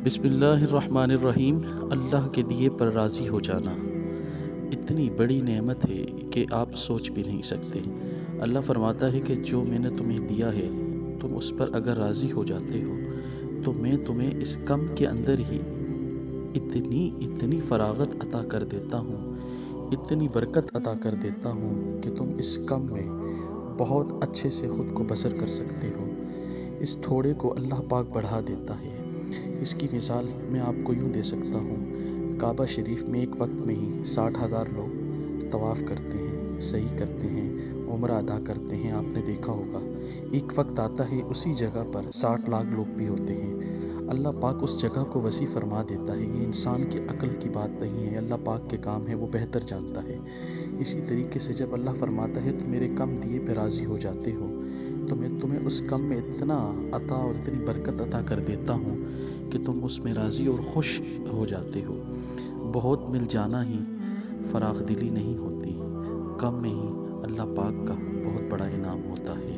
بسم اللہ الرحمن الرحیم۔ اللہ کے دیے پر راضی ہو جانا اتنی بڑی نعمت ہے کہ آپ سوچ بھی نہیں سکتے۔ اللہ فرماتا ہے کہ جو میں نے تمہیں دیا ہے تم اس پر اگر راضی ہو جاتے ہو تو میں تمہیں اس کم کے اندر ہی اتنی فراغت عطا کر دیتا ہوں، اتنی برکت عطا کر دیتا ہوں کہ تم اس کم میں بہت اچھے سے خود کو بسر کر سکتے ہو۔ اس تھوڑے کو اللہ پاک بڑھا دیتا ہے۔ اس کی مثال میں آپ کو یوں دے سکتا ہوں، کعبہ شریف میں ایک وقت میں ہی 60,000 لوگ طواف کرتے ہیں، سعی کرتے ہیں، عمرہ ادا کرتے ہیں۔ آپ نے دیکھا ہوگا ایک وقت آتا ہے اسی جگہ پر 60 لاکھ لوگ بھی ہوتے ہیں۔ اللہ پاک اس جگہ کو وسیع فرما دیتا ہے۔ یہ انسان کی عقل کی بات نہیں ہے، اللہ پاک کے کام ہے، وہ بہتر جانتا ہے۔ اسی طریقے سے جب اللہ فرماتا ہے تو میرے کم دیے پہ راضی ہو جاتے ہو تو میں تمہیں اس کم میں اتنا عطا اور اتنی برکت عطا کر دیتا ہوں کہ تم اس میں راضی اور خوش ہو جاتے ہو۔ بہت مل جانا ہی فراخ دلی نہیں ہوتی، کم میں ہی اللہ پاک کا بہت بڑا انعام ہوتا ہے۔